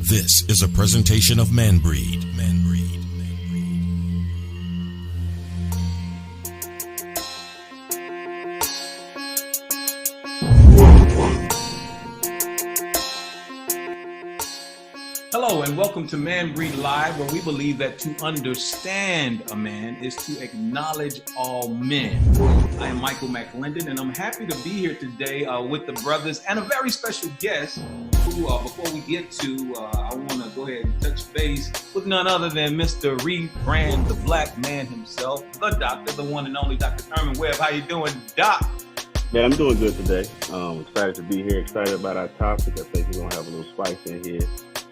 This is a presentation of MANBREED. Hello and welcome to MANBREED Live, where we believe that to understand a man is to acknowledge all men. I am Michael McClendon, and I'm happy to be here today with the brothers and a very special guest who, before we get to, I want to go ahead and touch base with none other than Mr. Rebrand, the black man himself, the doctor, the one and only Dr. Thurman Webb. How you doing, Doc? Yeah, I'm doing good today. Excited to be here, excited about our topic. I think we're going to have a little spice in here.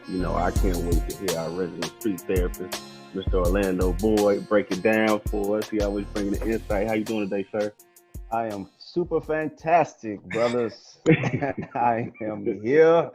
You know, I can't wait to hear our resident street therapist, Mr. Orlando Boyd, break it down for us. He always bringing the insight. How you doing today, sir? I am super fantastic, brothers. I am here,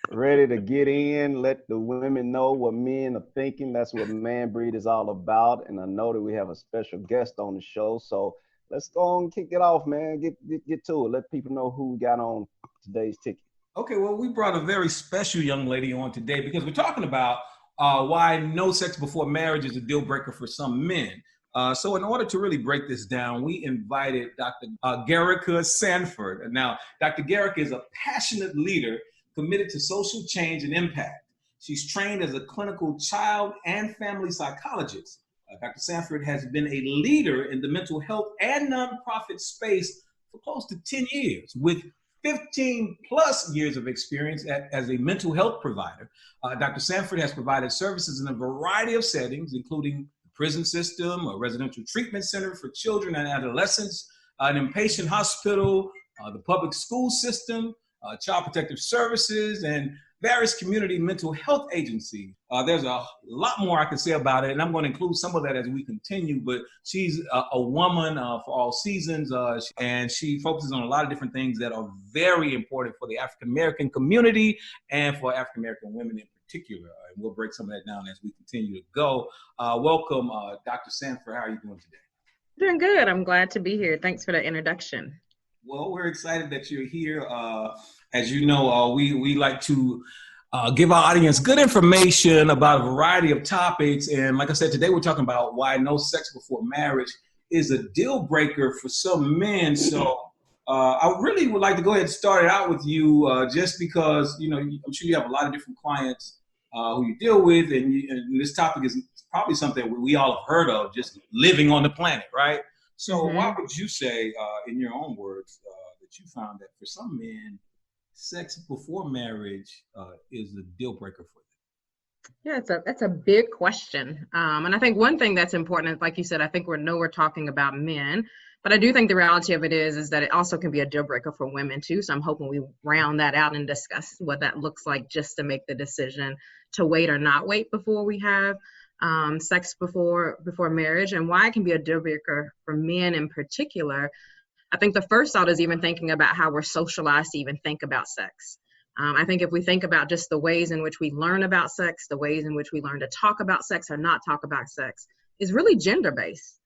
ready to get in, let the women know what men are thinking. That's what MANBREED is all about. And I know that we have a special guest on the show. So let's go and kick it off, man. Get to it. Let people know who we got on today's ticket. Okay, well, we brought a very special young lady on today because we're talking about why no sex before marriage is a deal breaker for some men. So in order to really break this down, we invited Dr. Garica Sanford. Now, Dr. Garica is a passionate leader committed to social change and impact. She's trained as a clinical child and family psychologist. Dr. Sanford has been a leader in the mental health and nonprofit space for close to 10 years, with 15 plus years of experience as a mental health provider. Dr. Sanford has provided services in a variety of settings, including the prison system, a residential treatment center for children and adolescents, an inpatient hospital, the public school system, child protective services, and various community mental health agencies. There's a lot more I can say about it, and I'm going to include some of that as we continue, but she's a woman for all seasons, and she focuses on a lot of different things that are very important for the African-American community and for African-American women in particular. And we'll break some of that down as we continue to go. Welcome, Dr. Sanford. How are you doing today? Doing good. I'm glad to be here. Thanks for the introduction. Well, we're excited that you're here. As you know, we like to give our audience good information about a variety of topics. And like I said, today we're talking about why no sex before marriage is a deal breaker for some men. So I really would like to go ahead and start it out with you just because, you know, I'm sure you have a lot of different clients who you deal with. And this topic is probably something we all have heard of, just living on the planet, right? So why would you say, in your own words, that you found that for some men, sex before marriage is a deal breaker for them? Yeah, that's a big question. And I think one thing that's important, like you said, I think we're talking about men, but I do think the reality of it is that it also can be a deal breaker for women too. So I'm hoping we round that out and discuss what that looks like just to make the decision to wait or not wait before we have sex before marriage, and why it can be a deal breaker for men in particular. I think the first thought is even thinking about how we're socialized to even think about sex. I think if we think about just the ways in which we learn about sex, the ways in which we learn to talk about sex or not talk about sex is really gender-based.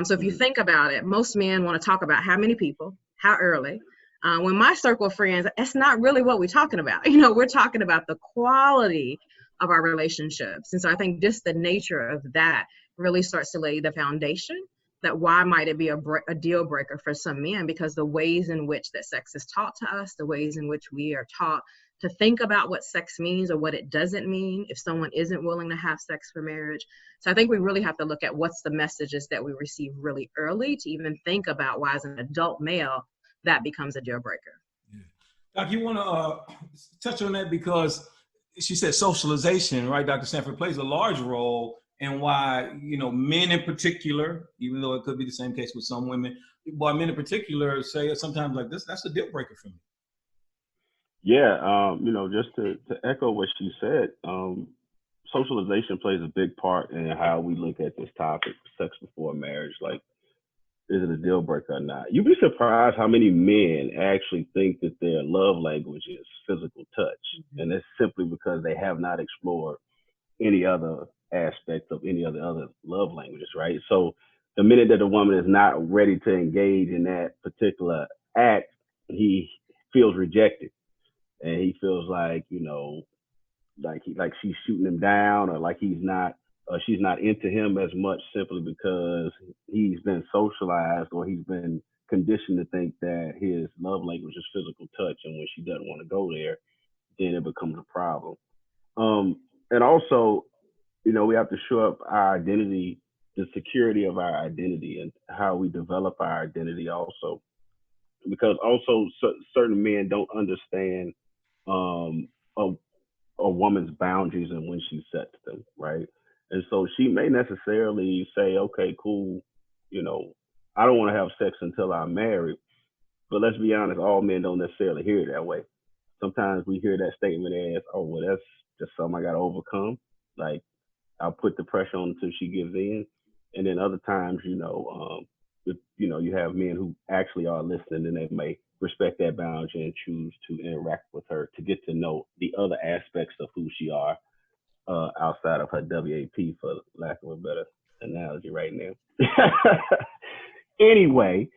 So if you think about it, most men want to talk about how many people, how early. When my circle of friends, that's not really what we're talking about. You know, we're talking about the quality of our relationships. And so I think just the nature of that really starts to lay the foundation that why might it be a deal breaker for some men, because the ways in which that sex is taught to us, the ways in which we are taught to think about what sex means or what it doesn't mean if someone isn't willing to have sex for marriage. So I think we really have to look at what's the messages that we receive really early to even think about why as an adult male that becomes a deal breaker. Yeah. Doc, you want to touch on that because she said socialization, right? Dr. Sanford plays a large role in why, you know, men in particular, even though it could be the same case with some women, why men in particular say sometimes like this, that's a deal breaker for me. Yeah, you know, just to echo what she said, socialization plays a big part in how we look at this topic, sex before marriage. Like, is it a deal breaker or not? You'd be surprised how many men actually think that their love language is physical touch. And it's simply because they have not explored any other aspect of any of the other love languages, right? So the minute that a woman is not ready to engage in that particular act, he feels rejected. And he feels like, you know, like she's shooting him down, or like she's not into him as much simply because he's been socialized or he's been conditioned to think that his love language is physical touch, and when she doesn't want to go there, then it becomes a problem. And also, we have to show up our identity, the security of our identity, and how we develop our identity also, because also certain men don't understand a, a woman's boundaries and when she sets them, right? And so she may necessarily say, okay, cool, I don't want to have sex until I'm married. But let's be honest, all men don't necessarily hear it that way. Sometimes we hear that statement as, oh, well, that's just something I got to overcome. Like, I'll put the pressure on until she gives in. And then other times, you have men who actually are listening, and they may respect that boundary and choose to interact with her to get to know the other aspects of who she are outside of her WAP, for lack of a better analogy right now. Anyway,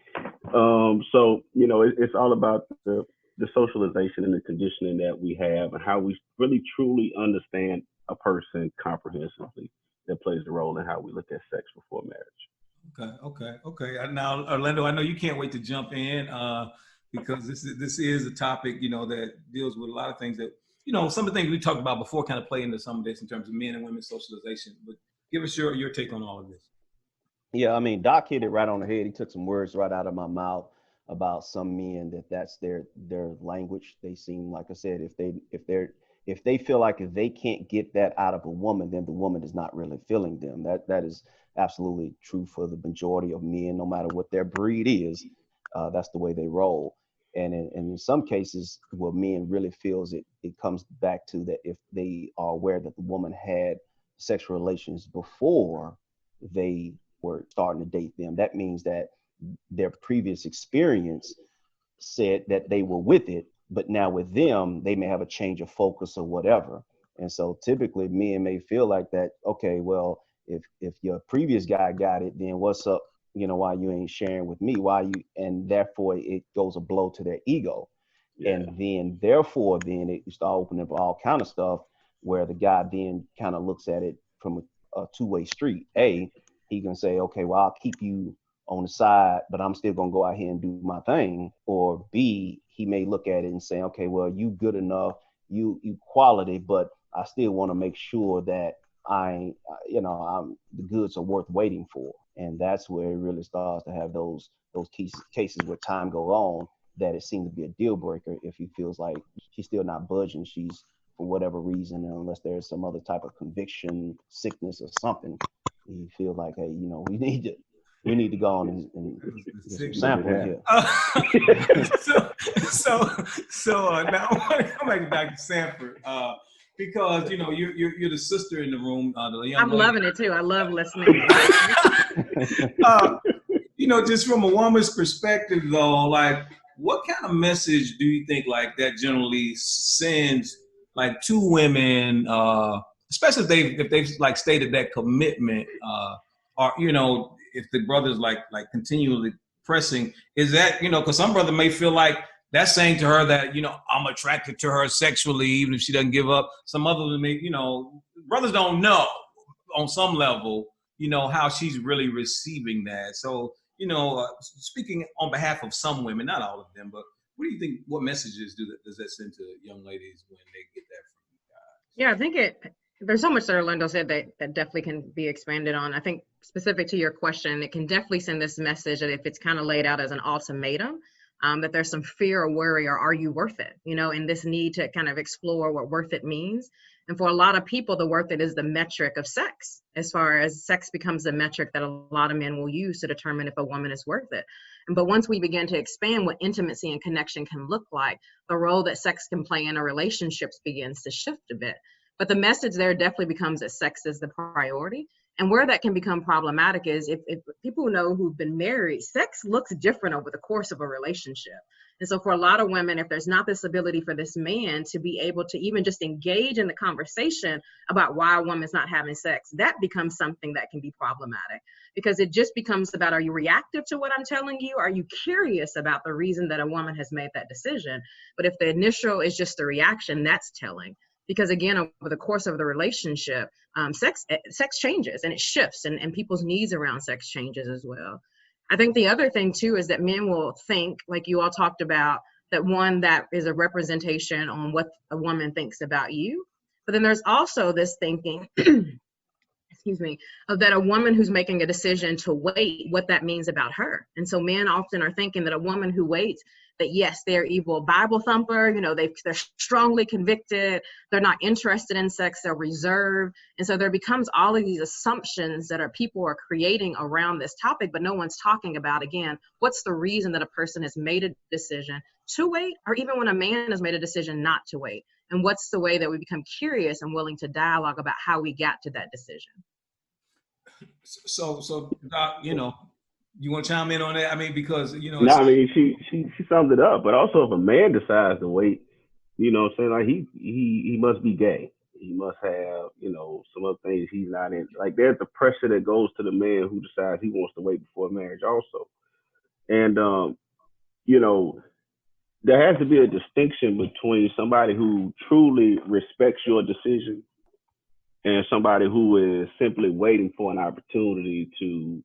so it's all about the socialization and the conditioning that we have, and how we really truly understand a person comprehensively that plays a role in how we look at sex before marriage. Okay. Now, Orlando, I know you can't wait to jump in because this is a topic, that deals with a lot of things that, some of the things we talked about before kind of play into some of this in terms of men and women's socialization. But give us your take on all of this. Yeah, I mean, Doc hit it right on the head. He took some words right out of my mouth about some men that's their language. They seem, like I said, if they feel like if they can't get that out of a woman, then the woman is not really feeling them. That is absolutely true for the majority of men, no matter what their breed is. That's the way they roll. And in some cases, where men really feels it comes back to that if they are aware that the woman had sexual relations before they were starting to date them, that means that their previous experience said that they were with it, but now with them, they may have a change of focus or whatever. And so typically men may feel like that, okay, well, if your previous guy got it, then what's up? Why you ain't sharing with me? Why you? And therefore it goes a blow to their ego. Yeah. And then therefore, then it start opening up all kind of stuff where the guy then kind of looks at it from a two-way street. He can say, okay, well, I'll keep you on the side, but I'm still going to go out here and do my thing. Or B, he may look at it and say, okay, well, you good enough, you quality, but I still want to make sure that I'm the goods are worth waiting for. And that's where it really starts to have those cases where time goes on, that it seems to be a deal breaker if he feels like she's still not budging. She's, for whatever reason, unless there's some other type of conviction, sickness or something, he feels like, hey, we need to go on and get some sample here. So now I want to come back to Sanford because you're the sister in the room. The young I'm lady. loving it too. I love listening. Just from a woman's perspective, though, like, what kind of message do you think like that generally sends, like, to women, especially if they've like stated that commitment, or if the brother's like continually pressing? Is that because some brother may feel like that's saying to her that I'm attracted to her sexually even if she doesn't give up. Some others may, brothers don't know on some level how she's really receiving that. So speaking on behalf of some women, not all of them, but what do you think? What messages does that send to young ladies when they get that from you guys? Yeah, I think there's so much that Orlando said that definitely can be expanded on. I think specific to your question, it can definitely send this message that if it's kind of laid out as an ultimatum, that there's some fear or worry, or are you worth it? And this need to kind of explore what worth it means. And for a lot of people, the worth it is the metric of sex, as far as sex becomes the metric that a lot of men will use to determine if a woman is worth it. But once we begin to expand what intimacy and connection can look like, the role that sex can play in our relationships begins to shift a bit. But the message there definitely becomes that sex is the priority. And where that can become problematic is if people know who've been married, sex looks different over the course of a relationship. And so for a lot of women, if there's not this ability for this man to be able to even just engage in the conversation about why a woman's not having sex, that becomes something that can be problematic, because it just becomes about, are you reactive to what I'm telling you? Are you curious about the reason that a woman has made that decision? But if the initial is just the reaction, that's telling. because again, over the course of the relationship, sex changes and it shifts, and people's needs around sex changes as well. I think the other thing too is that men will think, like you all talked about, that is a representation on what a woman thinks about you. But then there's also this thinking, excuse me, that a woman who's making a decision to wait, what that means about her. And so men often are thinking that a woman who waits, that yes, they're evil Bible thumper, they're strongly convicted, they're not interested in sex, they're reserved. And so there becomes all of these assumptions that people are creating around this topic, but no one's talking about, again, what's the reason that a person has made a decision to wait, or even when a man has made a decision not to wait. And what's the way that we become curious and willing to dialogue about how we got to that decision? So Doc, you want to chime in on that? I mean, because No, I mean she summed it up. But also, if a man decides to wait, what I'm saying, like he must be gay. He must have some other things he's not in. Like there's the pressure that goes to the man who decides he wants to wait before marriage also. And there has to be a distinction between somebody who truly respects your decision and somebody who is simply waiting for an opportunity to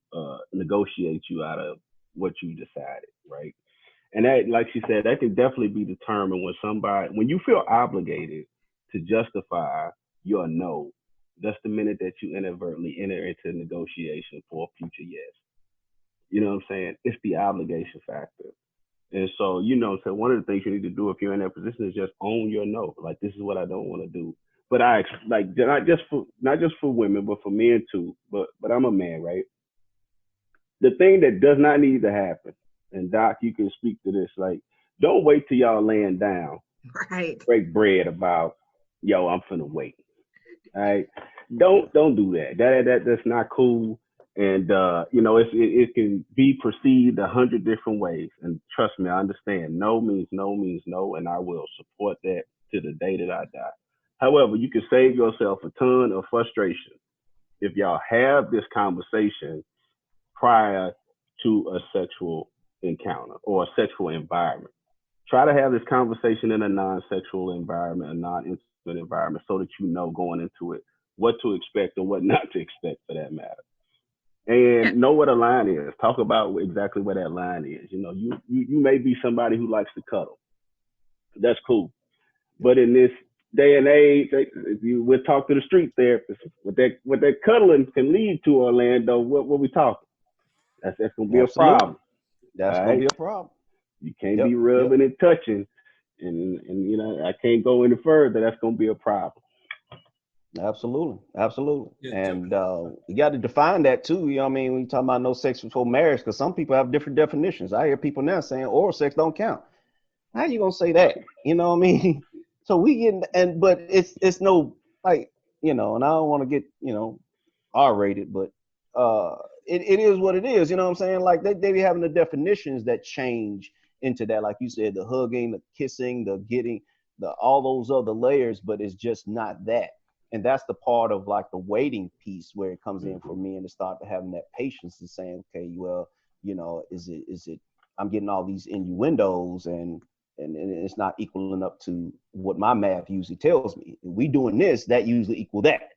negotiate you out of what you decided, right? And that, like she said, that can definitely be determined when you feel obligated to justify your no. That's the minute that you inadvertently enter into negotiation for a future yes. You know what I'm saying? It's the obligation factor. And so, so one of the things you need to do if you're in that position is just own your no. Like, this is what I don't want to do. But I like not just for women, but for men too. But I'm a man, right? The thing that does not need to happen, and Doc, you can speak to this. Like, don't wait till y'all laying down, right? Break bread about, I'm finna wait. All right, don't do that. That's not cool. And it can be perceived 100 different ways. And trust me, I understand. No means no, and I will support that to the day that I die. However, you can save yourself a ton of frustration if y'all have this conversation prior to a sexual encounter or a sexual environment. Try to have this conversation in a non-sexual environment, a non-intimate environment, so that you know going into it what to expect and what not to expect for that matter. And know what a line is. Talk about exactly where that line is. You may be somebody who likes to cuddle. That's cool. But in this day and age, we'll talk to the street therapist. What that cuddling can lead to, Orlando, what we talking? That's going to be a problem. That's going to be a problem. You can't be rubbing and touching. And I can't go any further. That's going to be a problem. Absolutely. Yeah, and you got to define that too. When you talk about no sex before marriage, because some people have different definitions. I hear people now saying oral sex don't count. How you gonna say that? So we get but it's no, like, and I don't want to get R-rated, but it is what it is. You know what I'm saying? Like they be having the definitions that change into that, like you said, the hugging, the kissing, the getting, all those other layers, but it's just not that. And that's the part of like the waiting piece where it comes in for men to start to having that patience and saying, okay, well, is it I'm getting all these innuendos and it's not equaling up to what my math usually tells me. If we doing this, that usually equal that.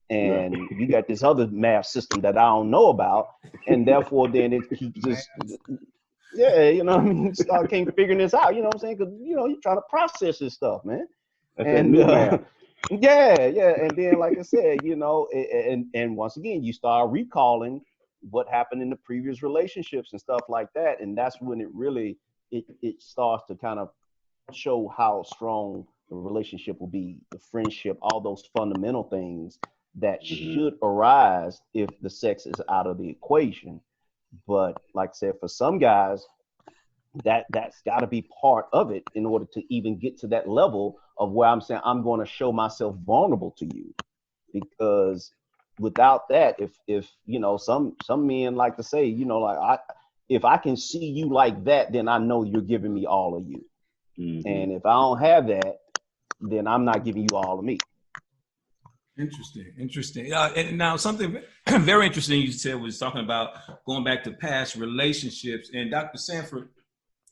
And you got this other math system that I don't know about. And therefore then it keeps just, start can't figuring this out, you know what I'm saying? Because, you're trying to process this stuff, man. That's and new math. Yeah. And then, like I said, and once again, you start recalling what happened in the previous relationships and stuff like that. And that's when it really, it starts to kind of show how strong the relationship will be, the friendship, all those fundamental things that should arise if the sex is out of the equation. But like I said, for some guys, that's got to be part of it in order to even get to that level of where I'm saying I'm going to show myself vulnerable to you. Because without that, if some men like to say, if I can see you like that, then I know you're giving me all of you. And if I don't have that, then I'm not giving you all of me. Interesting. And now something very interesting you said was talking about going back to past relationships. And Dr. Sanford,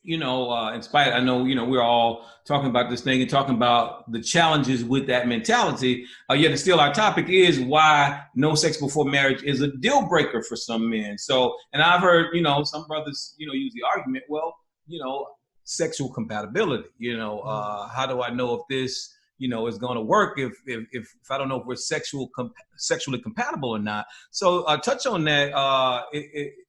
in spite, I know, we're all talking about this thing and talking about the challenges with that mentality. Yet still our topic is why no sex before marriage is a deal breaker for some men. So, and I've heard, some brothers, use the argument, well, sexual compatibility, how do I know if this, is going to work if I don't know if we're sexually compatible or not. So touch on that.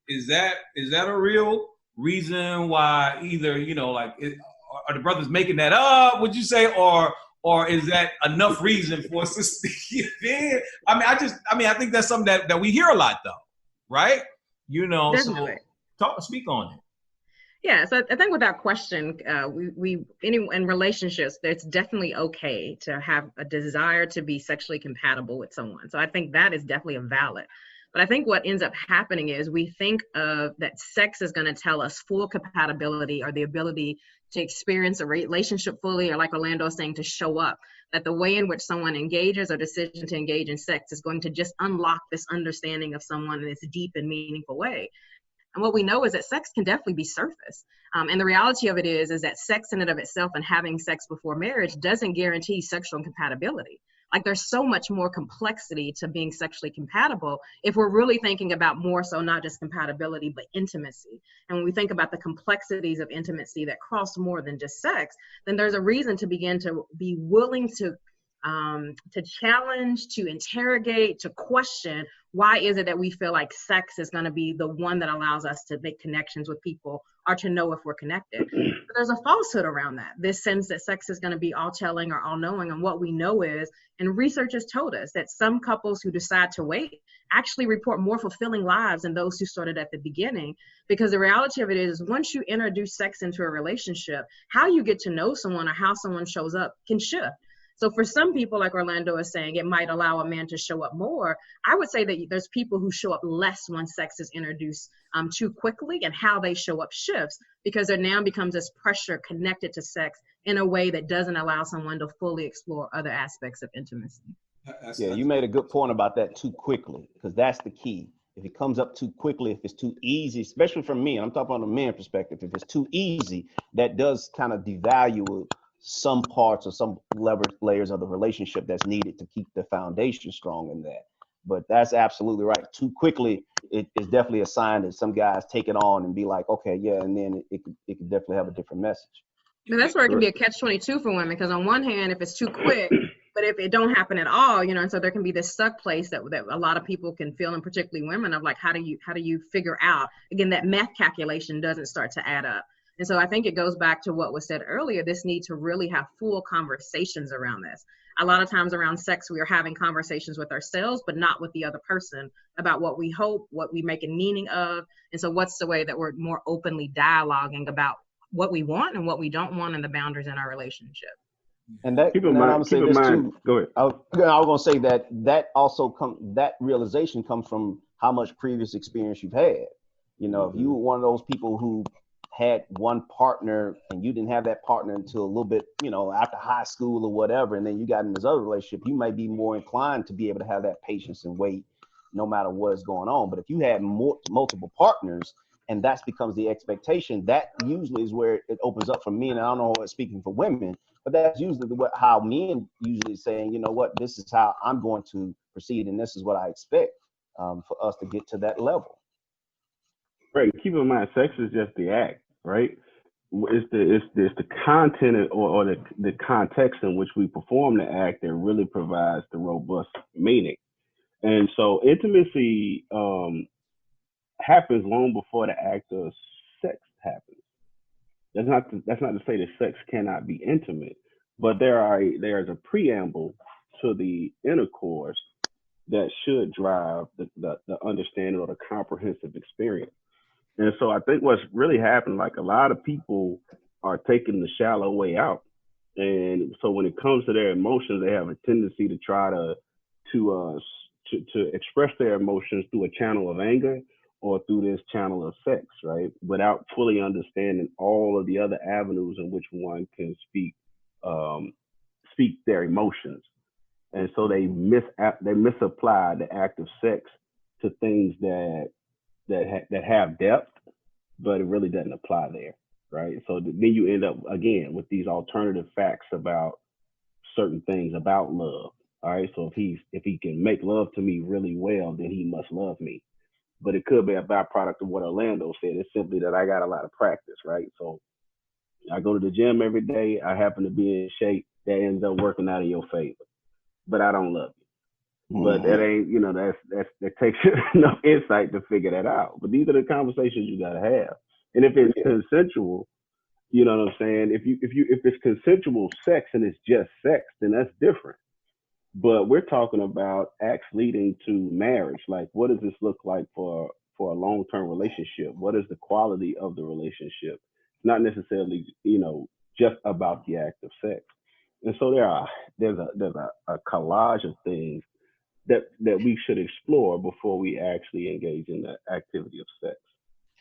Is that a real reason why either are the brothers making that up, would you say, or is that enough reason for us to speak in? I think that's something that we hear a lot though, right? Definitely. So speak on it. Yeah, so I think without question, in relationships, it's definitely okay to have a desire to be sexually compatible with someone. So I think that is definitely a valid. But I think what ends up happening is we think of that sex is going to tell us full compatibility or the ability to experience a relationship fully, or like Orlando is saying, to show up. That the way in which someone engages or decision to engage in sex is going to just unlock this understanding of someone in this deep and meaningful way. And what we know is that sex can definitely be surface. And the reality of it is that sex in and of itself and having sex before marriage doesn't guarantee sexual compatibility. Like there's so much more complexity to being sexually compatible if we're really thinking about more so not just compatibility, but intimacy. And when we think about the complexities of intimacy that cross more than just sex, then there's a reason to begin to be willing to challenge, to interrogate, to question, why is it that we feel like sex is going to be the one that allows us to make connections with people or to know if we're connected? But there's a falsehood around that. This sense that sex is going to be all telling or all knowing. And what we know is, and research has told us, that some couples who decide to wait actually report more fulfilling lives than those who started at the beginning. Because the reality of it is, once you introduce sex into a relationship, how you get to know someone or how someone shows up can shift. So for some people, like Orlando is saying, it might allow a man to show up more. I would say that there's people who show up less when sex is introduced too quickly, and how they show up shifts because there now becomes this pressure connected to sex in a way that doesn't allow someone to fully explore other aspects of intimacy. Yeah, you made a good point about that too quickly, because that's the key. If it comes up too quickly, if it's too easy, especially from me, I'm talking from a man perspective, if it's too easy, that does kind of devalue some parts or some layers of the relationship that's needed to keep the foundation strong in that. But that's absolutely right. Too quickly, it is definitely a sign that some guys take it on and be like, okay, yeah, and then it could definitely have a different message. But that's where it can be a catch-22 for women, because on one hand, if it's too quick, but if it don't happen at all, and so there can be this stuck place that a lot of people can feel, and particularly women, of like, how do you figure out, again, that math calculation doesn't start to add up. And so I think it goes back to what was said earlier, this need to really have full conversations around this. A lot of times around sex, we are having conversations with ourselves, but not with the other person about what we hope, what we make a meaning of. And so what's the way that we're more openly dialoguing about what we want and what we don't want and the boundaries in our relationship. And that, keep in mind, go ahead. I was going to say that also that realization comes from how much previous experience you've had. If you were one of those people who had one partner and you didn't have that partner until a little bit, after high school or whatever, and then you got in this other relationship, you might be more inclined to be able to have that patience and wait no matter what is going on. But if you had multiple partners and that becomes the expectation, that usually is where it opens up for men. And I don't know if it's speaking for women, but that's usually how men usually saying, you know what, this is how I'm going to proceed and this is what I expect for us to get to that level. Right. Keep in mind, sex is just the act, right? It's the content or the context in which we perform the act that really provides the robust meaning. And so intimacy happens long before the act of sex happens. That's not to say that sex cannot be intimate, but there's a preamble to the intercourse that should drive the understanding or the comprehensive experience. And so I think what's really happened, like a lot of people are taking the shallow way out. And so when it comes to their emotions, they have a tendency to try to express their emotions through a channel of anger or through this channel of sex, right? Without fully understanding all of the other avenues in which one can speak their emotions. And so they misapply the act of sex to things that have depth, but it really doesn't apply there. right? So then you end up again with these alternative facts about certain things about love. All right. So if he can make love to me really well, then he must love me. But it could be a byproduct of what Orlando said. It's simply that I got a lot of practice, right? So I go to the gym every day. I happen to be in shape. That ends up working out in your favor. But I don't love you. But that ain't, that takes enough insight to figure that out. But these are the conversations you gotta have. And if it's consensual, you know what I'm saying? If it's consensual sex and it's just sex, then that's different. But we're talking about acts leading to marriage. Like, what does this look like for a long term relationship? What is the quality of the relationship? It's not necessarily, just about the act of sex. And so there's a collage of things that we should explore before we actually engage in the activity of sex.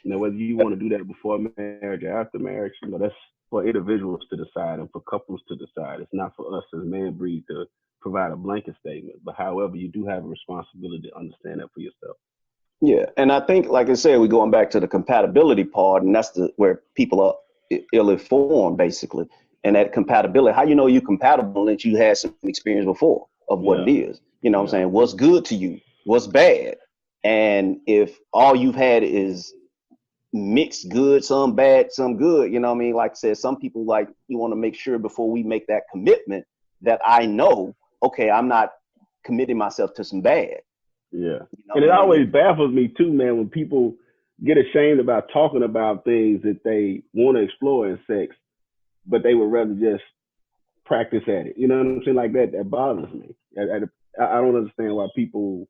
Now, whether you want to do that before marriage or after marriage, that's for individuals to decide and for couples to decide. It's not for us as MANBREED to provide a blanket statement. But however, you do have a responsibility to understand that for yourself. Yeah, and I think, like I said, we're going back to the compatibility part, and that's where people are ill-informed, basically. And that compatibility, how you know you're compatible that you had some experience before of what it is. You know what I'm saying? What's good to you? What's bad? And if all you've had is mixed good, some bad, some good, you know what I mean? Like I said, some people you want to make sure before we make that commitment that I know, okay, I'm not committing myself to some bad. Yeah. And it always baffles me too, man, when people get ashamed about talking about things that they want to explore in sex, but they would rather just practice at it. You know what I'm saying? Like that bothers me. I don't understand why people,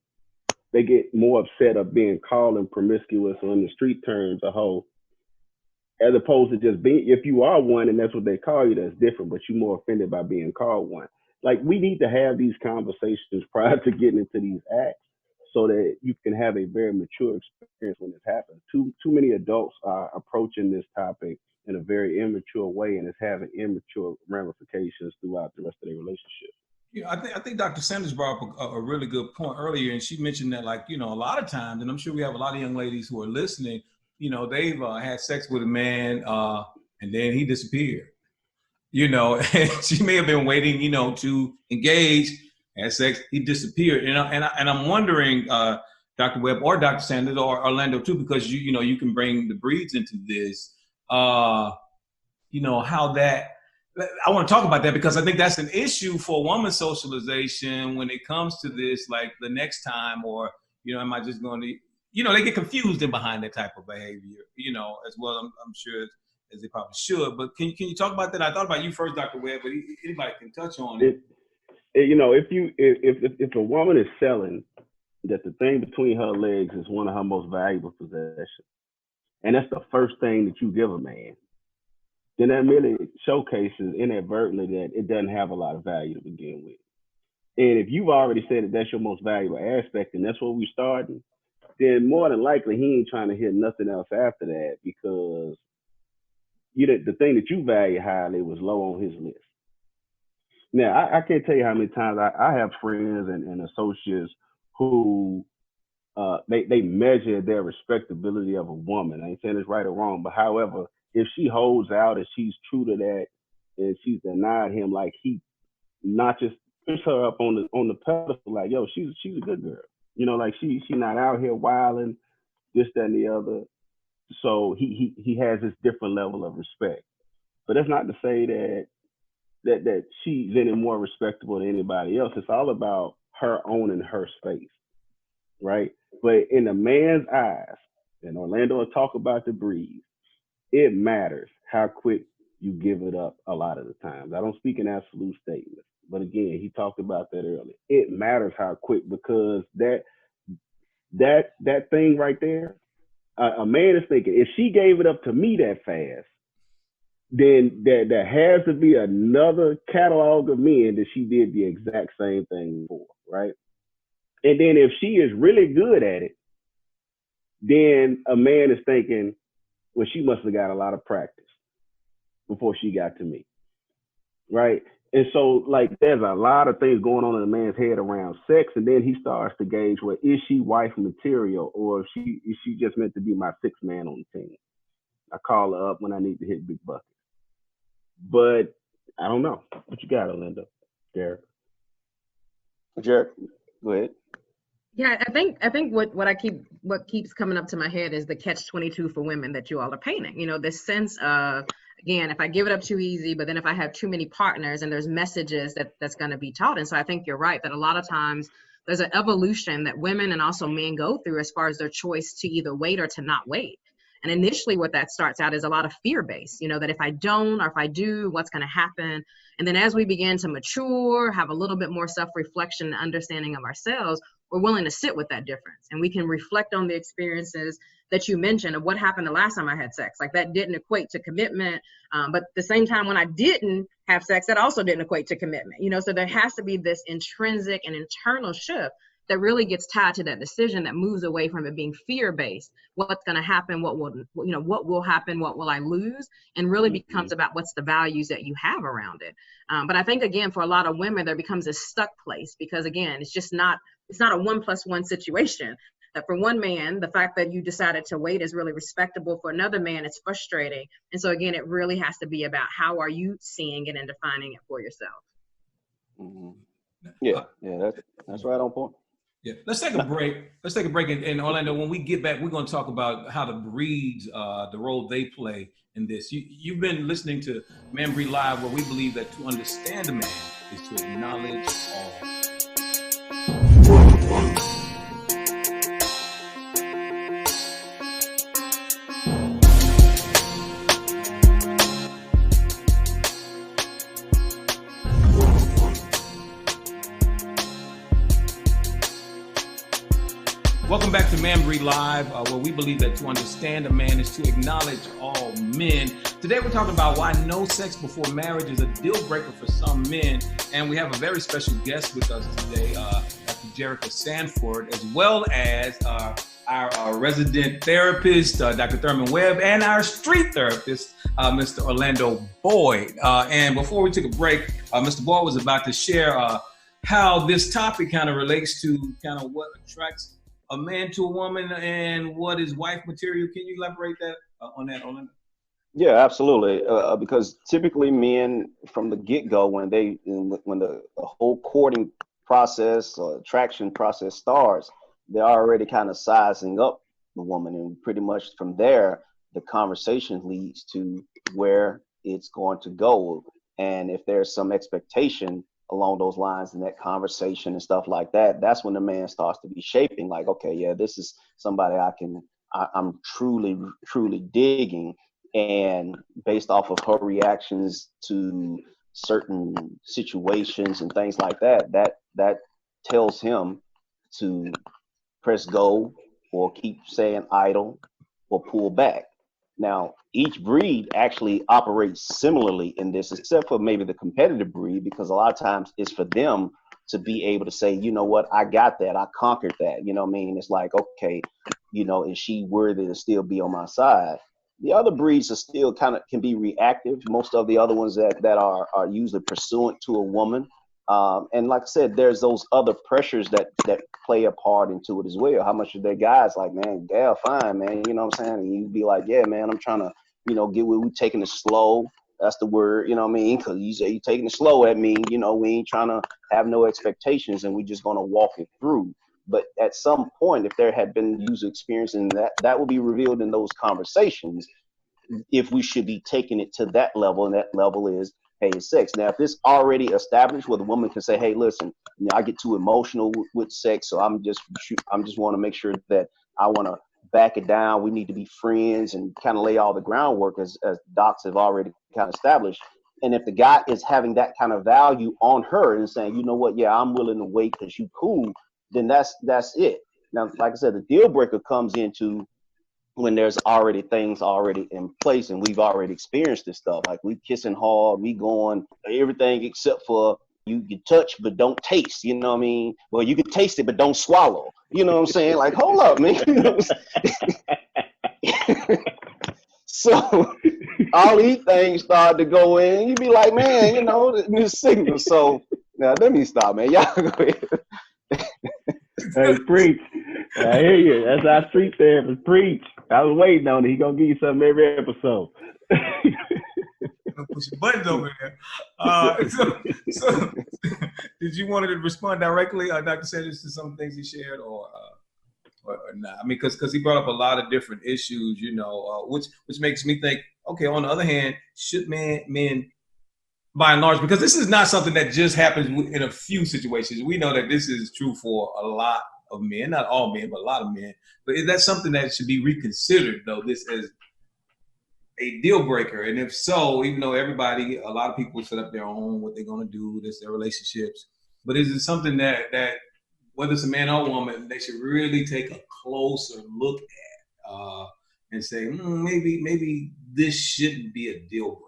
they get more upset of being called and promiscuous or in the street terms a hoe, as opposed to just being, if you are one and that's what they call you, that's different, but you're more offended by being called one. Like, we need to have these conversations prior to getting into these acts so that you can have a very mature experience when this happens. Too many adults are approaching this topic in a very immature way, and it's having immature ramifications throughout the rest of their relationship. I think Dr. Sanders brought up a really good point earlier, and she mentioned that, a lot of times, and I'm sure we have a lot of young ladies who are listening, they've had sex with a man and then he disappeared. And she may have been waiting, to engage, had sex, he disappeared. And I'm wondering, Dr. Webb or Dr. Sanders or Orlando too, because you can bring the breeds into this, how that. I want to talk about that because I think that's an issue for women's socialization when it comes to this, like the next time, or, am I just going to, they get confused in behind that type of behavior, as well, I'm sure as they probably should. But can you talk about that? I thought about you first, Dr. Webb, but anybody can touch on it. If a woman is selling that the thing between her legs is one of her most valuable possessions, and that's the first thing that you give a man, then that merely showcases inadvertently that it doesn't have a lot of value to begin with. And if you've already said that that's your most valuable aspect and that's where we're starting, then more than likely he ain't trying to hear nothing else after that, because the thing that you value highly was low on his list. Now, I can't tell you how many times I have friends and associates who they measure their respectability of a woman. I ain't saying it's right or wrong, but however, if she holds out and she's true to that and she's denied him, like, he not just puts her up on the pedestal, like, yo, she's a good girl. Like she not out here wilding, this, that, and the other. So he has this different level of respect. But that's not to say that she's any more respectable than anybody else. It's all about her owning her space, right? But in a man's eyes, and Orlando will talk about the breed, it matters how quick you give it up a lot of the times. I don't speak in absolute statements, but again, he talked about that earlier. It matters how quick, because that thing right there, a man is thinking, if she gave it up to me that fast, then there has to be another catalog of men that she did the exact same thing for, right? And then if she is really good at it, then a man is thinking, well, she must have got a lot of practice before she got to me, right? And so, like, there's a lot of things going on in a man's head around sex, and then he starts to gauge, well, is she wife material, or is she just meant to be my sixth man on the team? I call her up when I need to hit big buckets. But I don't know. What you got, Orlando? Garica? Jared, go ahead. Yeah, I think what keeps coming up to my head is the catch-22 for women that you all are painting. You know, this sense of, again, if I give it up too easy, but then if I have too many partners and there's messages that's going to be taught. And so I think you're right that a lot of times there's an evolution that women and also men go through as far as their choice to either wait or to not wait. And initially what that starts out is a lot of fear-based, you know, that if I don't or if I do, what's going to happen? And then as we begin to mature, have a little bit more self-reflection and understanding of ourselves, we're willing to sit with that difference. And we can reflect on the experiences that you mentioned of what happened the last time I had sex. Like that didn't equate to commitment. But at the same time, when I didn't have sex, that also didn't equate to commitment. You know, so there has to be this intrinsic and internal shift that really gets tied to that decision that moves away from it being fear-based. What's going to happen? What will happen? What will I lose? And really becomes about what's the values that you have around it. But I think, again, for a lot of women, there becomes a stuck place because, again, it's not a 1+1 situation. That for one man, the fact that you decided to wait is really respectable. For another man, it's frustrating. And so, again, it really has to be about how are you seeing it and defining it for yourself. Mm-hmm. Yeah, that's right on point. Yeah, let's take a break. And Orlando, when we get back, we're going to talk about how the breeds, the role they play in this. You've been listening to MANBREED Live, where we believe that to understand a man is to acknowledge all. Welcome back to MANBREED Live, where we believe that to understand a man is to acknowledge all men. Today we're talking about why no sex before marriage is a deal breaker for some men. And we have a very special guest with us today, Dr. Garica Sanford, as well as our resident therapist, Dr. Thurman Webb, and our street therapist, Mr. Orlando Boyd. And before we took a break, Mr. Boyd was about to share how this topic kind of relates to kind of what attracts a man to a woman and what is wife material. Can you elaborate that on that, Orlando? Yeah, absolutely. Because typically men from the get-go, when the whole courting process or attraction process starts, they're already kind of sizing up the woman. And pretty much from there, the conversation leads to where it's going to go. And if there's some expectation along those lines in that conversation and stuff like that, that's when the man starts to be shaping like, okay, yeah, this is somebody I'm truly digging. And based off of her reactions to certain situations and things like that, that tells him to press go or keep saying idle or pull back. Now, each breed actually operates similarly in this, except for maybe the competitive breed, because a lot of times it's for them to be able to say, you know what, I got that, I conquered that. You know what I mean? It's like, okay, you know, is she worthy to still be on my side? The other breeds are still kind of can be reactive. Most of the other ones that are usually pursuant to a woman. And like I said, there's those other pressures that play a part into it as well. How much of their guys like, man, gal, fine, man. You know what I'm saying? And you'd be like, yeah, man, I'm trying to, you know, get where we taking it slow. That's the word, you know what I mean? Because you say you're taking it slow. That means, you know, we ain't trying to have no expectations and we just going to walk it through. But at some point, if there had been user experience and that will be revealed in those conversations, if we should be taking it to that level, and that level is, hey, it's sex. Now, if this already established where the woman can say, hey, listen, you know, I get too emotional with sex, so I'm just want to make sure that I want to back it down. We need to be friends and kind of lay all the groundwork as docs have already kind of established. And if the guy is having that kind of value on her and saying, you know what, yeah, I'm willing to wait because you cool, then that's it. Now, like I said, the deal breaker comes into when there's already things already in place and we've already experienced this stuff. Like we kissing hard, we going everything except for you can touch but don't taste, you know what I mean? Well, you can taste it but don't swallow. You know what I'm saying? Like, hold up, man. You know what I'm saying? So all these things start to go in. You be like, man, you know, the signal. So now let me stop, man. Y'all go ahead. Hey, preach. I hear you. That's our street therapist. Preach. I was waiting on it. He gonna give you something every episode. Pushing buttons over there. So, did you want to respond directly, Dr. Sanders, to some things he shared, or not? I mean, because he brought up a lot of different issues, which makes me think, okay, on the other hand, should men by and large, because this is not something that just happens in a few situations. We know that this is true for a lot of men, not all men, but a lot of men. But is that something that should be reconsidered, though, this as a deal breaker? And if so, even though a lot of people set up their own, what they're going to do, this their relationships, but is it something that whether it's a man or a woman, they should really take a closer look at and say, maybe this shouldn't be a deal breaker?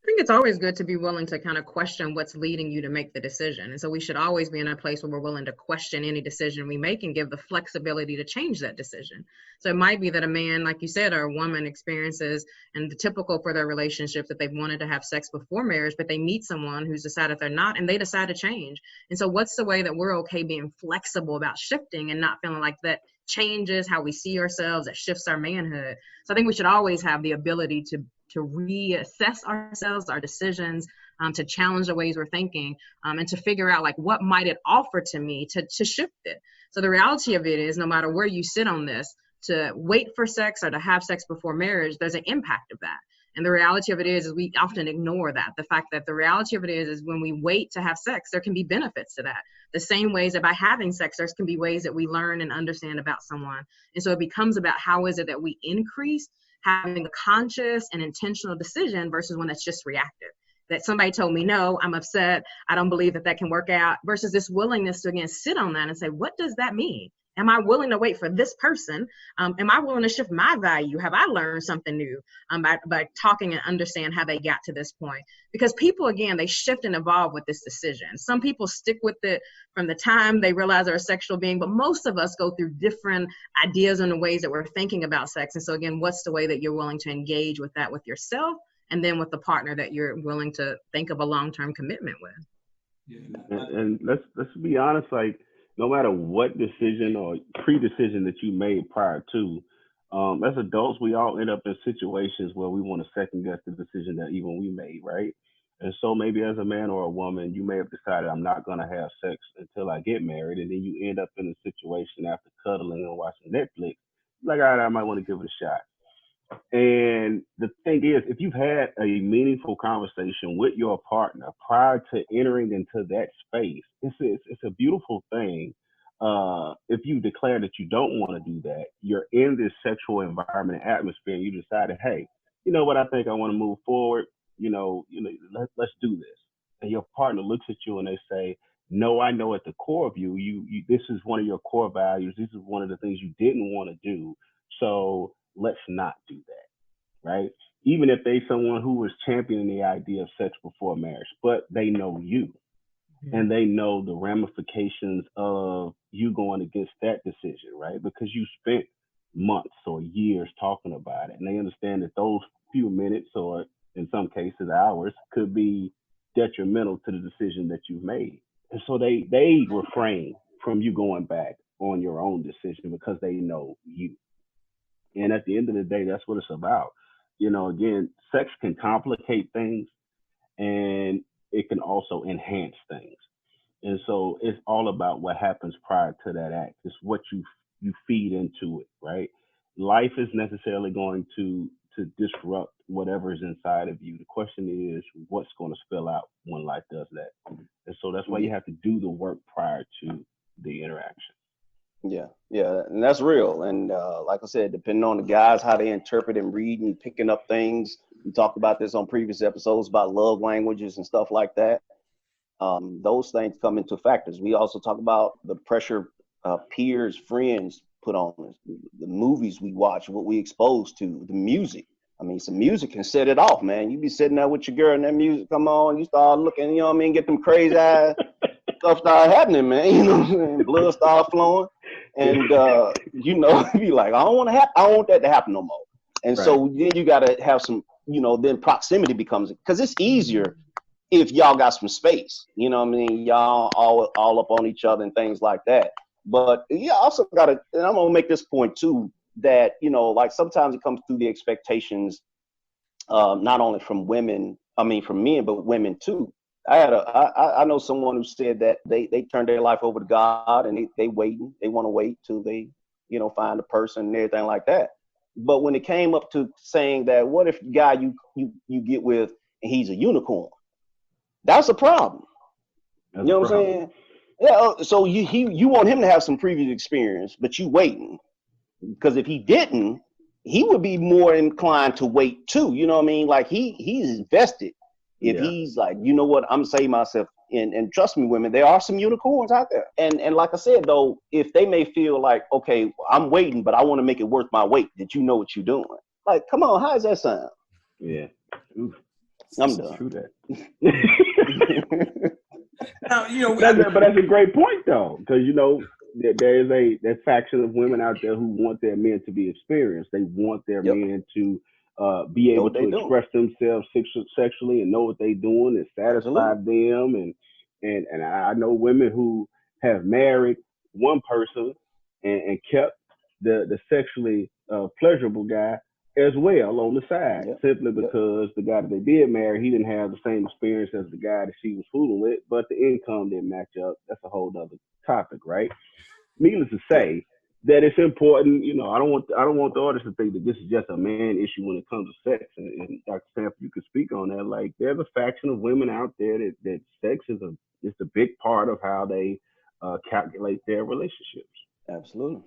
I think it's always good to be willing to kind of question what's leading you to make the decision. And so we should always be in a place where we're willing to question any decision we make and give the flexibility to change that decision. So it might be that a man, like you said, or a woman experiences, and the typical for their relationship, that they've wanted to have sex before marriage, but they meet someone who's decided they're not, and they decide to change. And so what's the way that we're okay being flexible about shifting and not feeling like that changes how we see ourselves, that shifts our manhood? So I think we should always have the ability to reassess ourselves, our decisions, to challenge the ways we're thinking, and to figure out like what might it offer to me to shift it. So the reality of it is, no matter where you sit on this, to wait for sex or to have sex before marriage, there's an impact of that. And the reality of it is we often ignore that. The fact that the reality of it is when we wait to have sex, there can be benefits to that. The same ways that by having sex, there can be ways that we learn and understand about someone. And so it becomes about how is it that we increase having a conscious and intentional decision versus one that's just reactive. That somebody told me, no, I'm upset, I don't believe that can work out, versus this willingness to, again, sit on that and say, what does that mean? Am I willing to wait for this person? Am I willing to shift my value? Have I learned something new by talking and understand how they got to this point? Because people, again, they shift and evolve with this decision. Some people stick with it from the time they realize they're a sexual being, but most of us go through different ideas and the ways that we're thinking about sex. And so again, what's the way that you're willing to engage with that with yourself and then with the partner that you're willing to think of a long-term commitment with? Yeah. And let's be honest, like, no matter what decision or pre-decision that you made prior to, as adults, we all end up in situations where we want to second guess the decision that even we made, right? And so maybe as a man or a woman, you may have decided, I'm not going to have sex until I get married. And then you end up in a situation after cuddling and watching Netflix, like, all right, I might want to give it a shot. And the thing is, if you've had a meaningful conversation with your partner prior to entering into that space, it's a beautiful thing. If you declare that you don't want to do that, you're in this sexual environment and atmosphere, and you decided, hey, you know what, I think I want to move forward. Let's do this. And your partner looks at you and they say, no, I know at the core of you, this is one of your core values. This is one of the things you didn't want to do. So let's not do that, right? Even if they someone who was championing the idea of sex before marriage, but they know you, and they know the ramifications of you going against that decision, right? Because you spent months or years talking about it, and they understand that those few minutes, or in some cases hours, could be detrimental to the decision that you've made. And so they refrain from you going back on your own decision because they know you. And at the end of the day, that's what it's about. Again, sex can complicate things and it can also enhance things. And so it's all about what happens prior to that act. It's what you feed into it, right? Life is necessarily going to disrupt whatever is inside of you. The question is, what's going to spill out when life does that? And so that's why you have to do the work prior to the interaction. Yeah, and that's real. And like I said, depending on the guys, how they interpret and read and picking up things. We talked about this on previous episodes about love languages and stuff like that. Those things come into factors. We also talk about the pressure peers, friends put on us, the movies we watch, what we exposed to, the music. I mean, some music can set it off, man. You be sitting there with your girl and that music come on, you start looking, you know what I mean, get them crazy eyes, stuff start happening, man. You know what I'm saying? Blood start flowing. And be like, I don't want that to happen no more. And so then you gotta have some, then proximity becomes, because it's easier if y'all got some space. You know what I mean? Y'all all up on each other and things like that. But also gotta, and I'm gonna make this point too, that, you know, like sometimes it comes through the expectations, not only from women, I mean, from men, but women too. I know someone who said that they turned their life over to God and they waiting, they want to wait till they, you know, find a person and everything like that. But when it came up to saying that, what if the guy you get with and he's a unicorn? That's a problem. That's You a know what I'm problem. saying? Yeah. So you want him to have some previous experience, but you waiting. Because if he didn't, he would be more inclined to wait too. You know what I mean? Like he's invested. If Yeah. he's like, you know what, I'm saving myself. And trust me, women, there are some unicorns out there. And like I said, though, if they may feel like, okay, I'm waiting, but I want to make it worth my wait, that you know what you're doing. Like, come on, how does that sound? Yeah. Oof. I'm done. True that. Now, you know, But that's a great point, though, because, you know, there is that faction of women out there who want their men to be experienced. They want their men to be able to express themselves sexually and know what they're doing and satisfy them. And I know women who have married one person and kept the sexually pleasurable guy as well on the side, simply because the guy that they did marry, he didn't have the same experience as the guy that she was fooling with, but the income didn't match up. That's a whole other topic, right? Needless to say, that it's important. You know, I don't want the audience to think that this is just a man issue when it comes to sex. And Dr. Sanford, you could speak on that. Like, there's a faction of women out there that sex is a big part of how they calculate their relationships. Absolutely.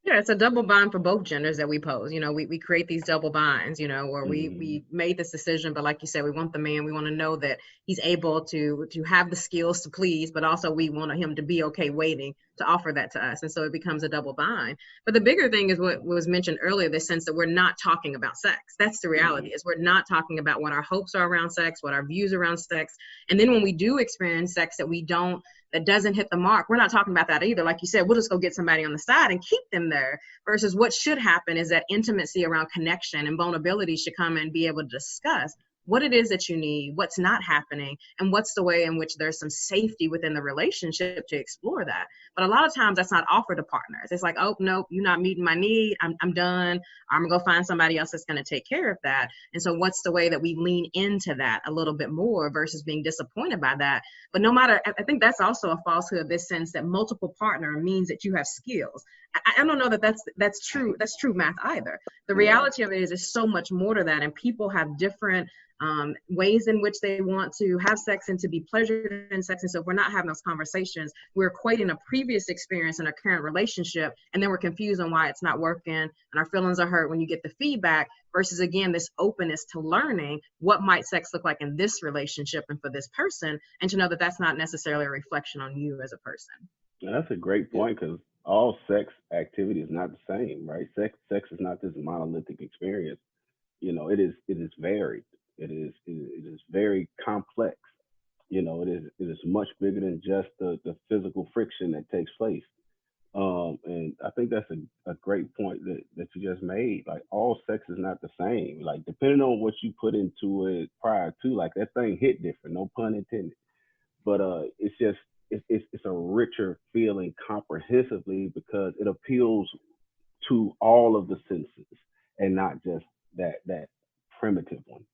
Yeah, it's a double bind for both genders that we pose. You know, we create these double binds, you know, where we made this decision, but like you said, we want the man, we want to know that he's able to have the skills to please, but also we want him to be okay waiting to offer that to us. And so it becomes a double bind. But the bigger thing is what was mentioned earlier, the sense that we're not talking about sex. That's the reality, is we're not talking about what our hopes are around sex, what our views around sex. And then when we do experience sex that doesn't hit the mark, we're not talking about that either. Like you said, we'll just go get somebody on the side and keep them there, versus what should happen is that intimacy around connection and vulnerability should come and be able to discuss what it is that you need, what's not happening, and what's the way in which there's some safety within the relationship to explore that. But a lot of times that's not offered to partners. It's like, oh, nope, you're not meeting my need. I'm done. I'm gonna go find somebody else that's gonna take care of that. And so what's the way that we lean into that a little bit more versus being disappointed by that? But no matter, I think that's also a falsehood, this sense that multiple partner means that you have skills. I don't know that that's true math either. The reality of it is there's so much more to that, and people have different ways in which they want to have sex and to be pleasured in sex. And so if we're not having those conversations, we're equating a previous experience in a current relationship, and then we're confused on why it's not working, and our feelings are hurt when you get the feedback, versus again this openness to learning what might sex look like in this relationship and for this person, and to know that that's not necessarily a reflection on you as a person. Yeah, that's a great point, because all sex activity is not the same, right? Sex is not this monolithic experience. You know, it is varied. It is very complex. You know, it is much bigger than just the physical friction that takes place. And I think that's a great point that you just made. Like, all sex is not the same. Like, depending on what you put into it prior to, like, that thing hit different, no pun intended. But it's just it's a richer feeling comprehensively, because it appeals to all of the senses and not just that primitive one.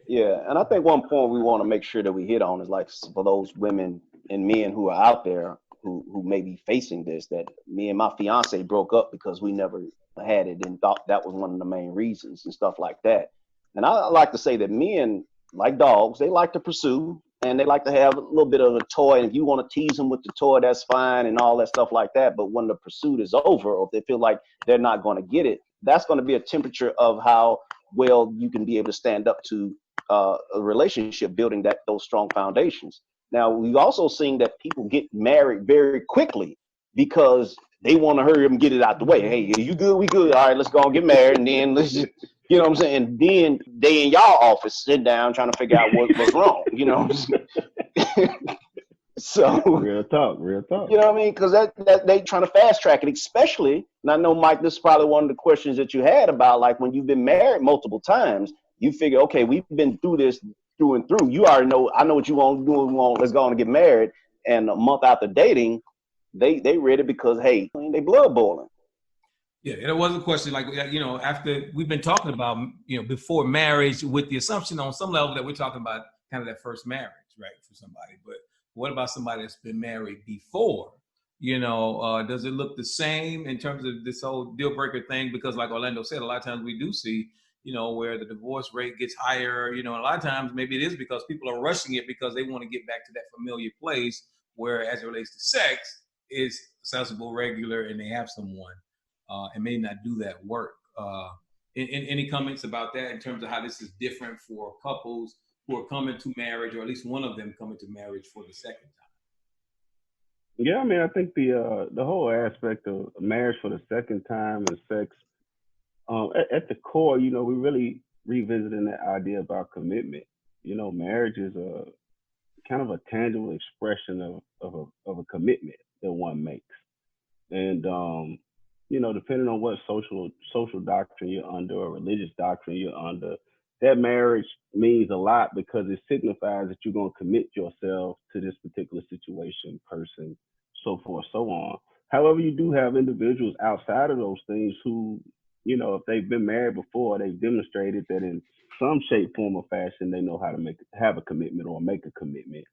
Yeah, and I think one point we want to make sure that we hit on is, like, for those women and men who are out there who may be facing this, that me and my fiance broke up because we never had it and thought that was one of the main reasons and stuff like that. And I like to say that men, like dogs, they like to pursue and they like to have a little bit of a toy. And if you want to tease them with the toy, that's fine and all that stuff like that. But when the pursuit is over, or if they feel like they're not going to get it, that's going to be a temperature of how well you can be able to stand up to a relationship, building those strong foundations. Now, we've also seen that people get married very quickly because they want to hurry up and get it out the way. Hey, you good? We good. All right, let's go and get married, and then let's just, you know what I'm saying? And then they in y'all office sitting down trying to figure out what's wrong. You know what I'm saying? So real talk. You know what I mean? Because that they trying to fast track it, especially. And I know, Mike, this is probably one of the questions that you had about, like, when you've been married multiple times, you figure, okay, we've been through this through and through. You already know. I know what you want to do. Let's go on and get married. And a month after dating, they ready because, hey, they blood boiling. Yeah, there was a question like, after we've been talking about, before marriage, with the assumption on some level that we're talking about kind of that first marriage, right, for somebody. But what about somebody that's been married before? Does it look the same in terms of this whole deal breaker thing? Because like Orlando said, a lot of times we do see, where the divorce rate gets higher, and a lot of times maybe it is because people are rushing it because they want to get back to that familiar place where, as it relates to sex, is accessible, regular, and they have someone and may not do that work. Any comments about that in terms of how this is different for couples who are coming to marriage, or at least one of them coming to marriage for the second time? Yeah, I mean, I think the whole aspect of marriage for the second time and sex, at the core, we really revisiting that idea about commitment. Marriage is a kind of a tangible expression of a commitment that one makes. And depending on what social doctrine you're under or religious doctrine you're under, that marriage means a lot because it signifies that you're going to commit yourself to this particular situation, person, so forth, so on. However, you do have individuals outside of those things who, if they've been married before, they've demonstrated that in some shape, form, or fashion, they know how to have a commitment or make a commitment.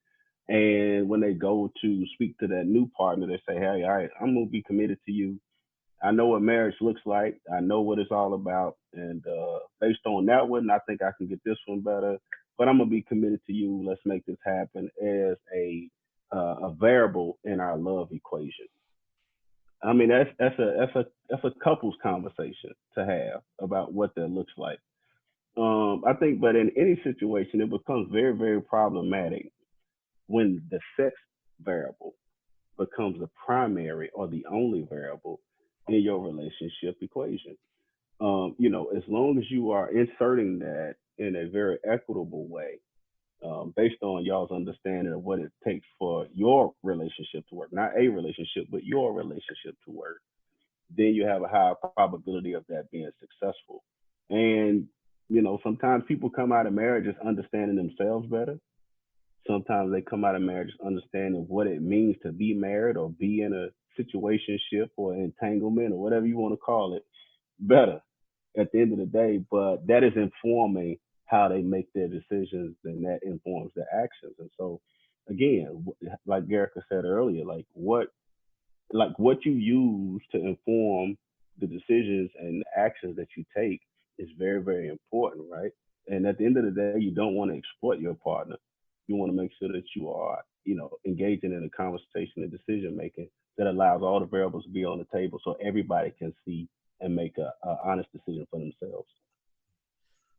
And when they go to speak to that new partner, they say, "Hey, all right, I'm gonna be committed to you. I know what marriage looks like. I know what it's all about. And based on that one, I think I can get this one better. But I'm gonna be committed to you. Let's make this happen as a variable in our love equation." I mean, that's a couples conversation to have about what that looks like. I think, but in any situation, it becomes very, very problematic when the sex variable becomes the primary or the only variable in your relationship equation. As long as you are inserting that in a very equitable way, based on y'all's understanding of what it takes for your relationship to work, not a relationship, but your relationship to work, then you have a higher probability of that being successful. And, sometimes people come out of marriages understanding themselves better. Sometimes they come out of marriage understanding what it means to be married or be in a situationship or entanglement or whatever you want to call it better at the end of the day. But that is informing how they make their decisions, and that informs their actions. And so, again, like Garica said earlier, like what you use to inform the decisions and actions that you take is very, very important, right? And at the end of the day, you don't want to exploit your partner. You want to make sure that you are, engaging in a conversation and decision making that allows all the variables to be on the table so everybody can see and make a honest decision for themselves.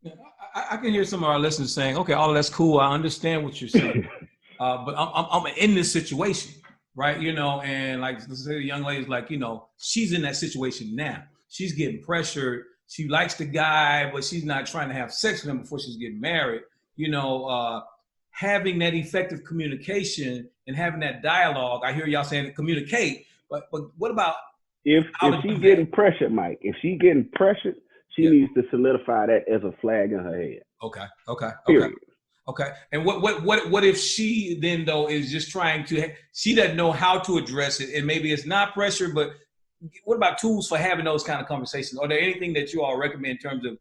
Yeah, I can hear some of our listeners saying, "Okay, all of that's cool. I understand what you're saying, but I'm in this situation, right? And like let's say the young lady's like, she's in that situation now. She's getting pressured. She likes the guy, but she's not trying to have sex with him before she's getting married. Having that effective communication and having that dialogue. I hear y'all saying communicate, but what about if she's getting pressured, Mike? If she's getting pressured, she needs to solidify that as a flag in her head. Okay. Period. Okay. And what if she then though is just trying to? She doesn't know how to address it, and maybe it's not pressure, but what about tools for having those kind of conversations? Are there anything that you all recommend in terms of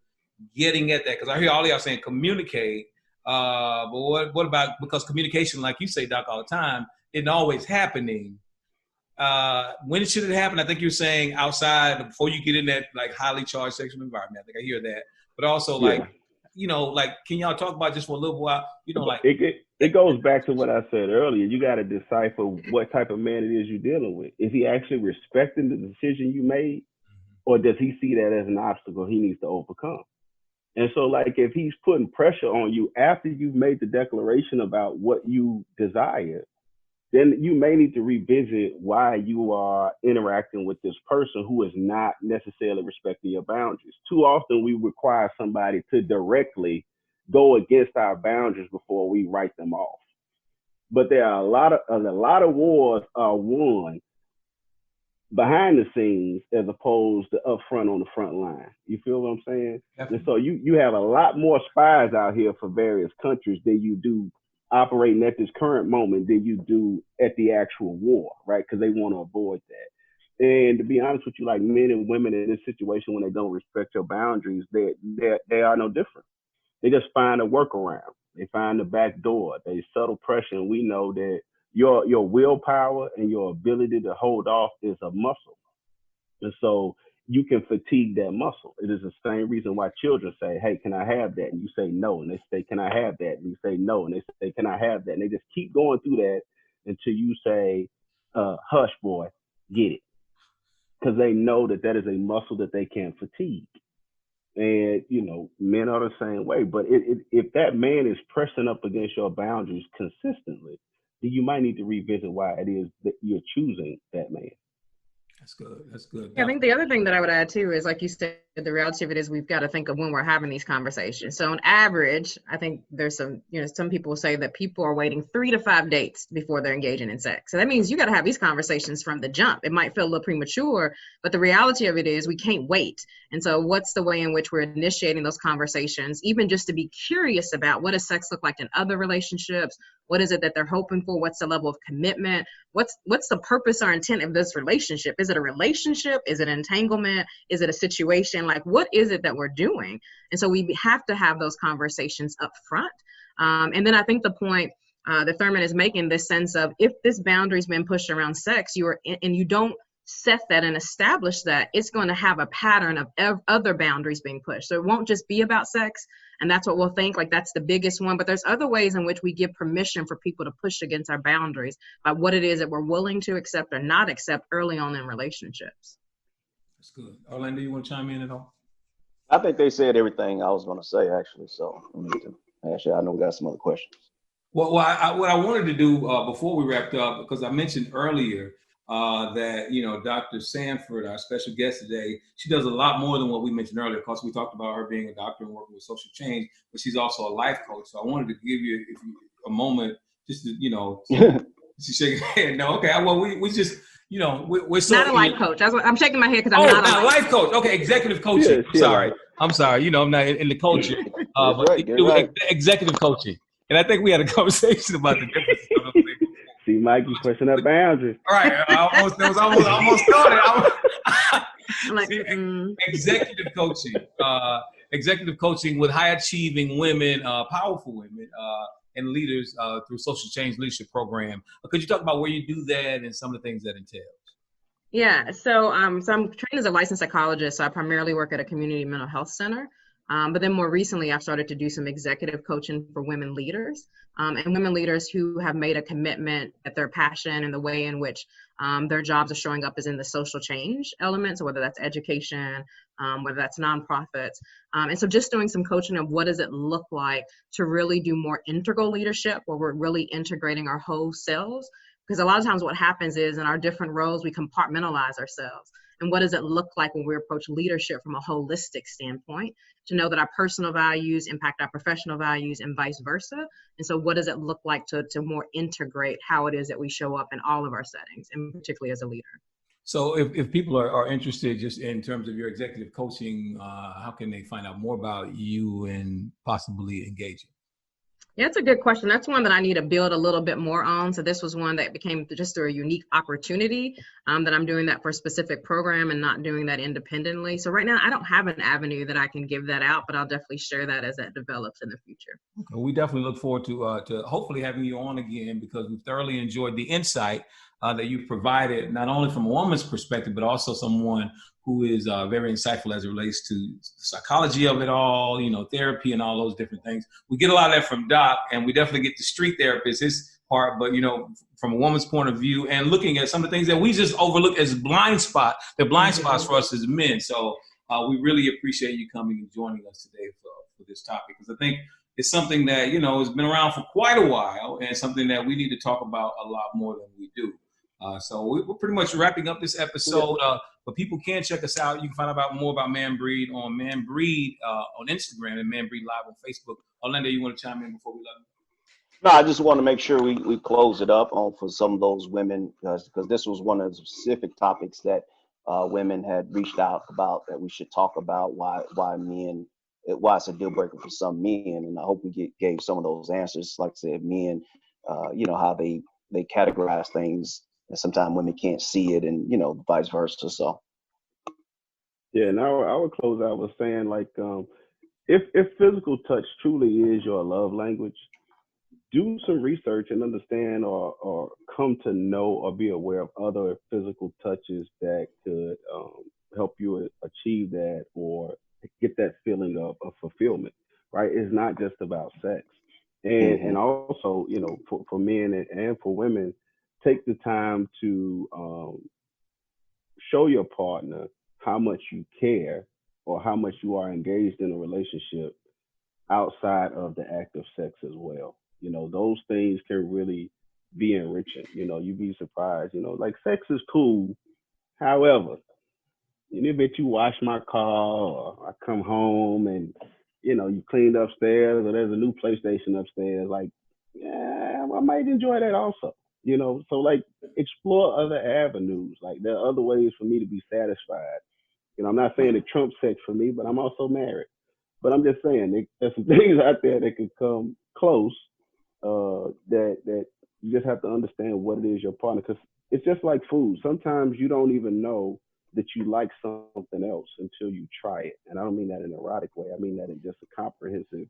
getting at that? Because I hear all of y'all saying communicate, but what about, because communication, like you say, Doc, all the time, isn't always happening. When should it happen? I think you're saying outside, before you get in that like highly charged sexual environment. I think I hear that, but also like can y'all talk about just for a little while? It goes back to what I said earlier. You got to decipher what type of man it is you're dealing with. Is he actually respecting the decision you made, or does he see that as an obstacle he needs to overcome? And so, like, if he's putting pressure on you after you've made the declaration about what you desire, then you may need to revisit why you are interacting with this person who is not necessarily respecting your boundaries. Too often we require somebody to directly go against our boundaries before we write them off. But there are a lot of wars are won behind the scenes as opposed to up front on the front line. You feel what I'm saying? Definitely. And so you have a lot more spies out here for various countries than you do operating at this current moment than you do at the actual war, right? Because they want to avoid that. And to be honest with you, like men and women in this situation, when they don't respect your boundaries, they are no different. They just find a workaround. They find the back door. They subtle pressure. And we know that your willpower and your ability to hold off is a muscle. And so you can fatigue that muscle. It is the same reason why children say, hey, can I have that? And you say no. And they say, can I have that? And you say no. And they say, can I have that? And they just keep going through that until you say, hush, boy, get it. Because they know that that is a muscle that they can't fatigue. And, you know, men are the same way. But if that man is pressing up against your boundaries consistently, then you might need to revisit why it is that you're choosing that man. That's good. That's good. Yeah, I think the other thing that I would add too is, like you said, the reality of it is we've got to think of when we're having these conversations. So on average, I think there's some people will say that people are waiting 3 to 5 dates before they're engaging in sex. So that means you got to have these conversations from the jump. It might feel a little premature, but the reality of it is we can't wait. And so what's the way in which we're initiating those conversations, even just to be curious about what does sex look like in other relationships? What is it that they're hoping for? What's the level of commitment? What's the purpose or intent of this relationship? Is it a relationship? Is it entanglement? Is it a situation? Like, what is it that we're doing? And so we have to have those conversations up front. And then I think the point that Thurman is making, this sense of if this boundary's been pushed around sex, and you don't set that and establish that, it's going to have a pattern of other boundaries being pushed. So it won't just be about sex. And that's what we'll think, like that's the biggest one. But there's other ways in which we give permission for people to push against our boundaries by what it is that we're willing to accept or not accept early on in relationships. That's good. Orlando, you want to chime in at all? I think they said everything I was going to say, actually. So actually, I know we got some other questions. Well, what I wanted to do before we wrapped up, because I mentioned earlier that, you know, Dr. Sanford, our special guest today, she does a lot more than what we mentioned earlier. Of course, we talked about her being a doctor and working with social change, but she's also a life coach. So I wanted to give you a moment just to, you know, she shake her head. No, okay. Well, we just, you know, we're so not a life coach. I'm shaking my head because I'm not a life coach. Okay, executive coaching. I'm sorry. You know, I'm not in the coaching, but right. Executive coaching. And I think we had a conversation about the differences of those things. See, Mike, you pushing up boundaries. All right, I almost started. I'm like, executive coaching with high achieving women, powerful women, and leaders through Social Change Leadership Program. Could you talk about where you do that and some of the things that entails? Yeah, so I'm trained as a licensed psychologist. So I primarily work at a community mental health center. But then more recently, I've started to do some executive coaching for women leaders and women leaders who have made a commitment that their passion and the way in which their jobs are showing up is in the social change element. So whether that's education, whether that's nonprofits. And so just doing some coaching of what does it look like to really do more integral leadership where we're really integrating our whole selves. Because a lot of times what happens is in our different roles, we compartmentalize ourselves. And what does it look like when we approach leadership from a holistic standpoint to know that our personal values impact our professional values and vice versa? And so what does it look like to more integrate how it is that we show up in all of our settings, and particularly as a leader? So if people are interested just in terms of your executive coaching, how can they find out more about you and possibly engaging? Yeah, that's a good question. That's one that I need to build a little bit more on. So this was one that became just a unique opportunity that I'm doing that for a specific program and not doing that independently. So right now, I don't have an avenue that I can give that out, but I'll definitely share that as that develops in the future. Okay. We definitely look forward to hopefully having you on again, because we've thoroughly enjoyed the insight that you've provided, not only from a woman's perspective, but also someone who is very insightful as it relates to the psychology of it all, you know, therapy and all those different things. We get a lot of that from Doc, and we definitely get the street therapist, his part, but, you know, from a woman's point of view and looking at some of the things that we just overlook as blind spots, they're blind spots for us as men. So we really appreciate you coming and joining us today for this topic, because I think it's something that, you know, has been around for quite a while and something that we need to talk about a lot more than we do. So we're pretty much wrapping up this episode, but people can check us out. You can find out more about MANBREED on MANBREED on Instagram and MANBREED Live on Facebook. Orlando, you want to chime in before we let them? No, I just want to make sure we close it up on for some of those women, because this was one of the specific topics that women had reached out about that we should talk about, why it's a deal breaker for some men. And I hope we gave some of those answers. Like I said, men, you know, how they categorize things and sometimes women can't see it, and vice versa. So Yeah, and I would close out with saying, like, if physical touch truly is your love language, do some research and understand or come to know or be aware of other physical touches that could help you achieve that or get that feeling of fulfillment, right? It's not just about sex. And also, for men and for women, take the time to show your partner how much you care or how much you are engaged in a relationship outside of the act of sex as well. Those things can really be enriching. You'd be surprised. Like, sex is cool. However, if you wash my car or I come home and, you cleaned upstairs or there's a new PlayStation upstairs, like, yeah, I might enjoy that also. So, like, explore other avenues. Like, there are other ways for me to be satisfied. I'm not saying it trumps sex for me, but I'm also married. But I'm just saying there's some things out there that could come close. That you just have to understand what it is your partner, because it's just like food. Sometimes you don't even know that you like something else until you try it. And I don't mean that in an erotic way. I mean that in just a comprehensive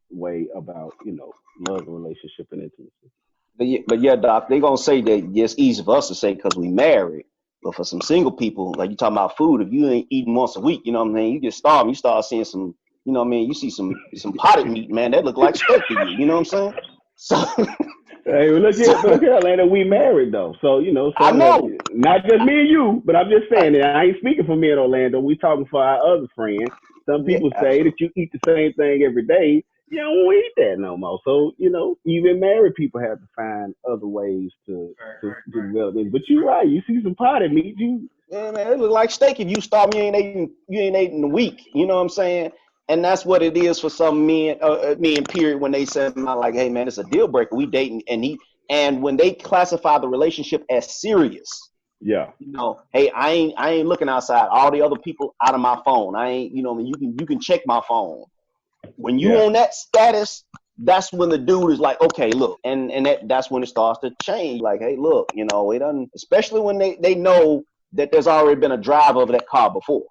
way about, love and relationship and intimacy. But yeah, Doc, they're gonna say that it's easy for us to say because we married. But for some single people, like you talking about food, if you ain't eating once a week, you you get starved, you start seeing some, you see some potted meat, man, that look like steak to you. You know what I'm saying? So hey, well, look here, Atlanta, we married though. So, so I know. Not just me and you, but I'm just saying that I ain't speaking for me in Orlando. We talking for our other friends. Some people say that you eat the same thing every day. You don't eat that no more. So, even married people have to find other ways to do relevant. But you're right. You see some potted meat, yeah, man, it look like steak. If you starve, you ain't eating in a week. You know what I'm saying? And that's what it is for some men, period, when they say, like, hey, man, it's a deal breaker. We dating, and when they classify the relationship as serious. Yeah. Hey, I ain't looking outside. All the other people out of my phone. I ain't, you can check my phone. When you on that status, that's when the dude is like, okay, look, and that's when it starts to change. Like, hey, look, it doesn't, especially when they know that there's already been a drive over that car before.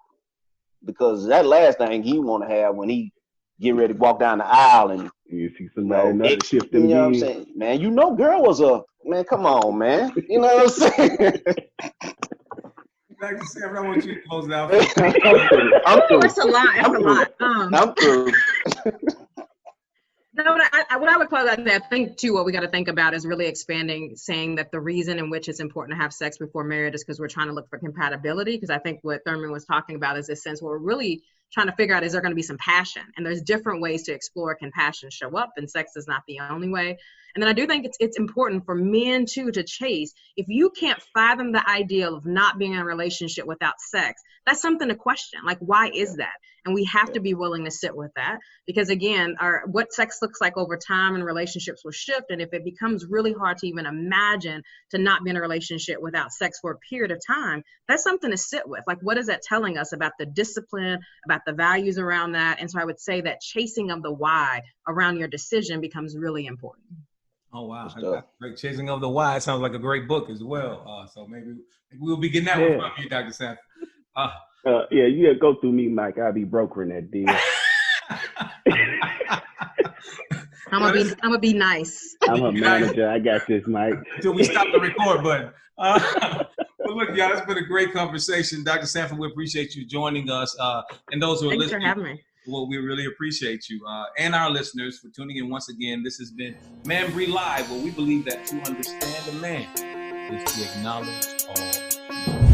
Because that last thing he want to have when he get ready to walk down the aisle and you see somebody shift them. You know what I'm saying? Man, girl was man, come on, man. You know what I'm saying? Dr. Sanford, I want you to close it out. I'm through. It's a lot. It's a lot. I'm through. No, what I would call that, I think too, what we got to think about is really expanding, saying that the reason in which it's important to have sex before marriage is because we're trying to look for compatibility. Because I think what Thurman was talking about is this sense where we're really trying to figure out, is there going to be some passion? And there's different ways to explore, can passion show up? And sex is not the only way. And then I do think it's important for men too to chase. If you can't fathom the idea of not being in a relationship without sex, that's something to question. Like, why is that? And we have to be willing to sit with that, because again, what sex looks like over time and relationships will shift. And if it becomes really hard to even imagine to not be in a relationship without sex for a period of time, that's something to sit with. Like, what is that telling us about the discipline, about the values around that? And so I would say that chasing of the why around your decision becomes really important. Oh, wow. Great. Chasing of the Why sounds like a great book as well. So maybe we'll be getting that one from you, Dr. Sanford. Yeah, you gotta go through me, Mike. I'll be brokering that deal. I'm gonna be nice. I'm a manager. I got this, Mike. Until we stop the record button. Well, look, y'all, it's been a great conversation. Dr. Sanford, we appreciate you joining us. And those who are listening, thanks for having me. Well, we really appreciate you and our listeners for tuning in once again. This has been MANBREED Live, where we believe that to understand a man is to acknowledge all men.